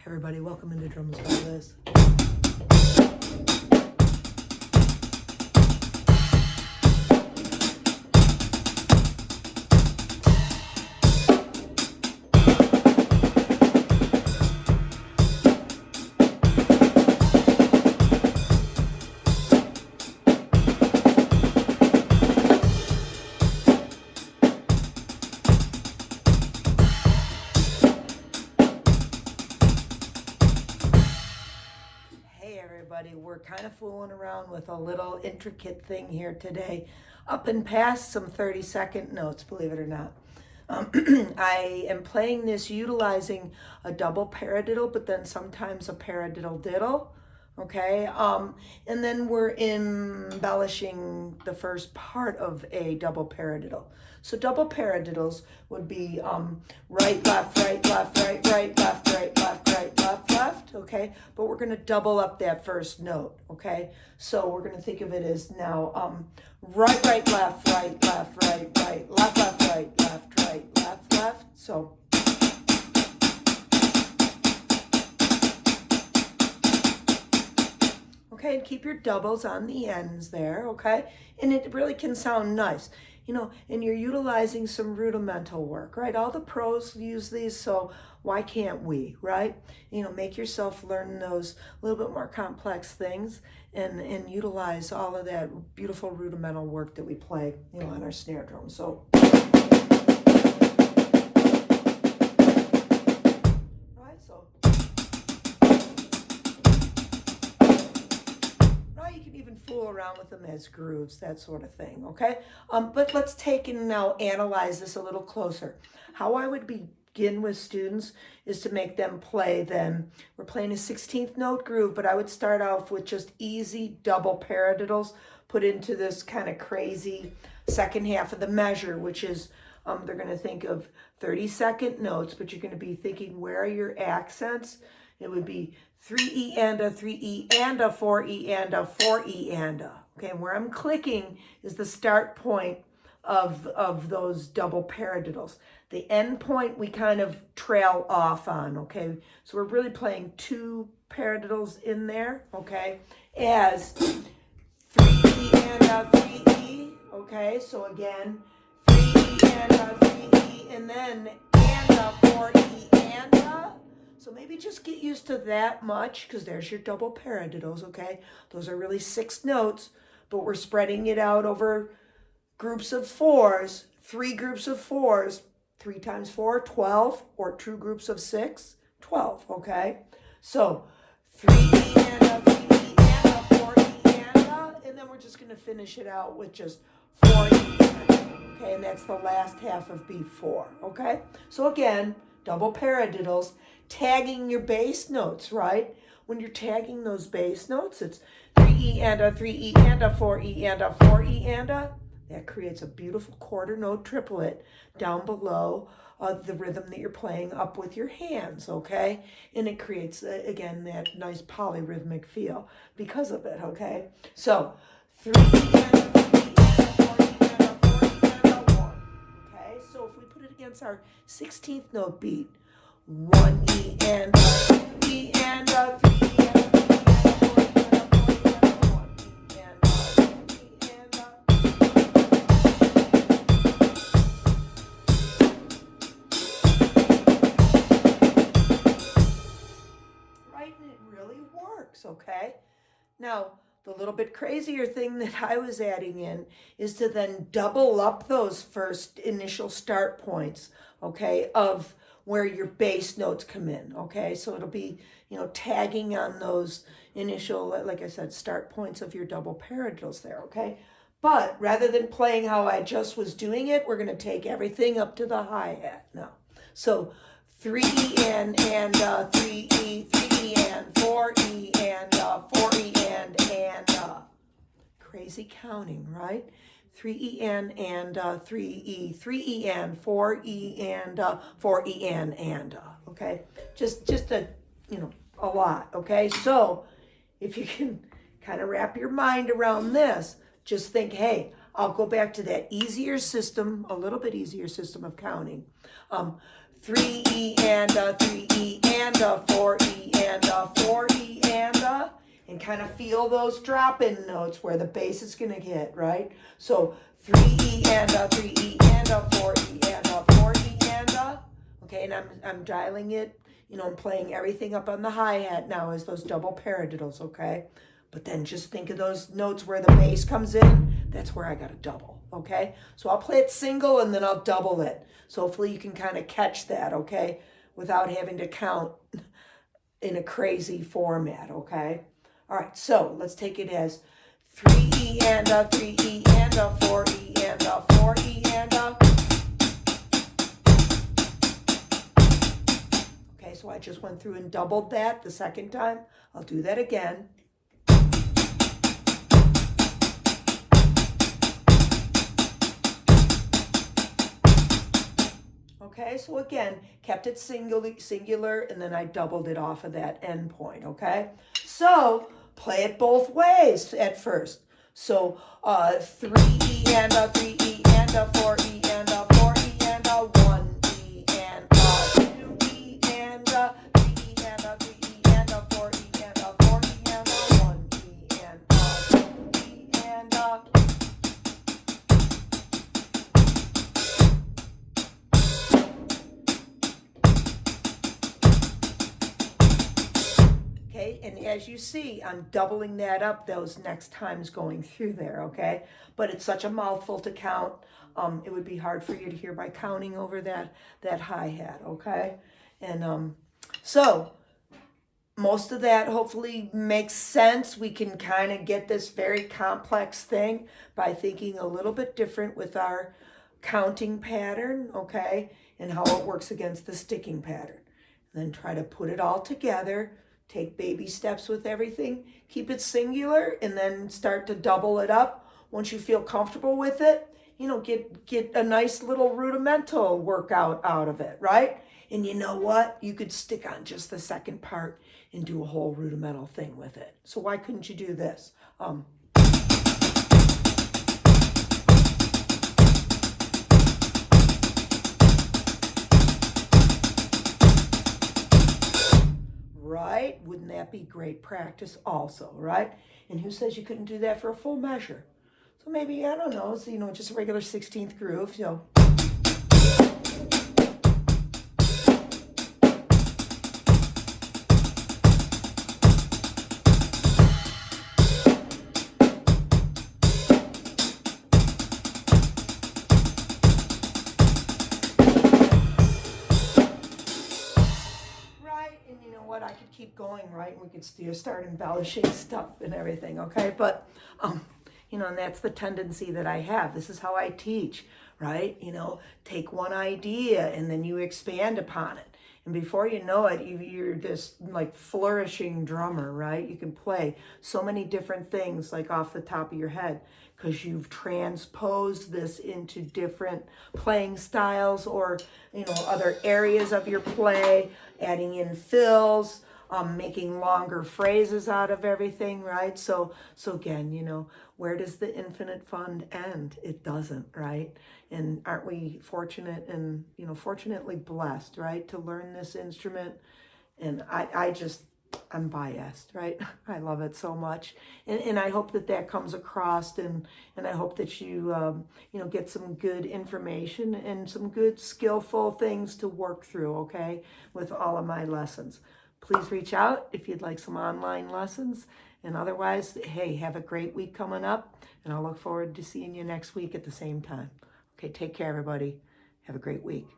Everybody, welcome into Drums by Liz. We're kind of fooling around with a little intricate thing here today, up and past some 30-second notes, believe it or not. I am playing this utilizing a double paradiddle, but then sometimes a paradiddle diddle, okay? And then we're embellishing the first part of a double paradiddle. So double paradiddles would be right, left, right, left, right, right, left, right, left, right, left, left, okay? But we're gonna double up that first note, okay? So we're gonna think of it as now right, right, left, right, left, right, right, left, left, right, left, right, left, left. So okay, and keep your doubles on the ends there, okay? And it really can sound nice, you know, and you're utilizing some rudimental work, right? All the pros use these, so why can't we, right? You know, make yourself learn those little bit more complex things and utilize all of that beautiful rudimental work that we play, you know, on our snare drum. So you can even fool around with them as grooves, that sort of thing, okay? But let's take and now analyze this a little closer. How I would begin with students is to make them play then. We're playing a 16th note groove, but I would start off with just easy double paradiddles put into this kind of crazy second half of the measure, which is they're going to think of 30-second notes, but you're going to be thinking, where are your accents? It would be 3E and a, 3E and a, 4E and a, 4E and a. Okay, and where I'm clicking is the start point of those double paradiddles. The end point we kind of trail off on, okay? So we're really playing two paradiddles in there, okay? As 3E and a, 3E, okay? So again, 3E and a, 3E, and then and a, 4E and a. So maybe just get used to that much, because there's your double paradiddles, okay? Those are really 6 notes, but we're spreading it out over groups of 4s, 3 groups of 4s, 3 times 4, 12, or 2 groups of 6, 12, okay? So 3E and a, 3E and a, 4E and then we're just going to finish it out with just 4E and a, okay? And that's the last half of B4, okay? So again, double paradiddles, tagging your bass notes, right? When you're tagging those bass notes, it's 3E and a, 3E and a, 4E and a, 4E and a. That creates a beautiful quarter note triplet down below the rhythm that you're playing up with your hands, okay? And it creates, again, that nice polyrhythmic feel because of it, okay? So 3E and a, 3E and a, 4E and a, 4E and a, 1, okay? So if we put it against our 16th note beat, 1 E and a, E and a, 3 E and a, 3 E and a, 4 E and a, 4 E and a, 1 E and a, 3 E and a. Right, and it really works, okay? Now, the little bit crazier thing that I was adding in is to then double up those first initial start points, okay, of where your bass notes come in, okay? So it'll be, you know, tagging on those initial, like I said, start points of your double paradiddles there, okay? But rather than playing how I just was doing it, we're going to take everything up to the hi-hat now. So 3E and 3E, 3E and 4E and 4E and crazy counting, right? 3E and 3E, 3E and 4E and 4E and okay? Just a, you know, a lot, okay? So if you can kind of wrap your mind around this, just think, hey, I'll go back to that easier system, a little bit easier system of counting. 3E and a 3E and a 4E and a 4E and kind of feel those drop-in notes where the bass is going to hit, right? So 3E and a 3E and a 4E and a 4E and a. Okay, and I'm dialing it, I'm playing everything up on the hi-hat now as those double paradiddles, okay? But then just think of those notes where the bass comes in. That's where I got to double, okay? So I'll play it single and then I'll double it. So hopefully you can kind of catch that, okay? Without having to count in a crazy format, okay? All right, so let's take it as 3E and a 3E and a 4E and a 4E and a. Okay, so I just went through and doubled that the second time. I'll do that again. Okay, so again, kept it singular, and then I doubled it off of that end point, okay? So, play it both ways at first. So, 3E and a 3E and a 4E and a 4E and a 1E and a 2E and a 3E and a 3E and a 4E and a 4E and a 1E and a 2E and a. Okay, and as you see, I'm doubling that up those next times going through there, okay? But it's such a mouthful to count. It would be hard for you to hear by counting over that hi-hat, okay? And so most of that hopefully makes sense. We can kind of get this very complex thing by thinking a little bit different with our counting pattern, okay? And how it works against the sticking pattern. And then try to put it all together. Take baby steps with everything. Keep it singular and then start to double it up. Once you feel comfortable with it, get a nice little rudimental workout out of it, right? And you know what? You could stick on just the second part and do a whole rudimental thing with it. So why couldn't you do this? Right? Wouldn't that be great practice also, right? And who says you couldn't do that for a full measure? So maybe, I don't know, so, just a regular 16th groove, what, I could keep going, right? We could start embellishing stuff and everything, okay? But, and that's the tendency that I have. This is how I teach, right? Take one idea and then you expand upon it. And before you know it, you're this like flourishing drummer, right? You can play so many different things like off the top of your head because you've transposed this into different playing styles or, other areas of your play, adding in fills, making longer phrases out of everything, right? So again, where does the infinite fun end? It doesn't, right? And aren't we fortunate and, fortunately blessed, right, to learn this instrument? And I'm biased, right? I love it so much. And I hope that comes across and I hope that you, get some good information and some good skillful things to work through, okay, with all of my lessons. Please reach out if you'd like some online lessons. And otherwise, hey, have a great week coming up. And I'll look forward to seeing you next week at the same time. Okay, take care, everybody. Have a great week.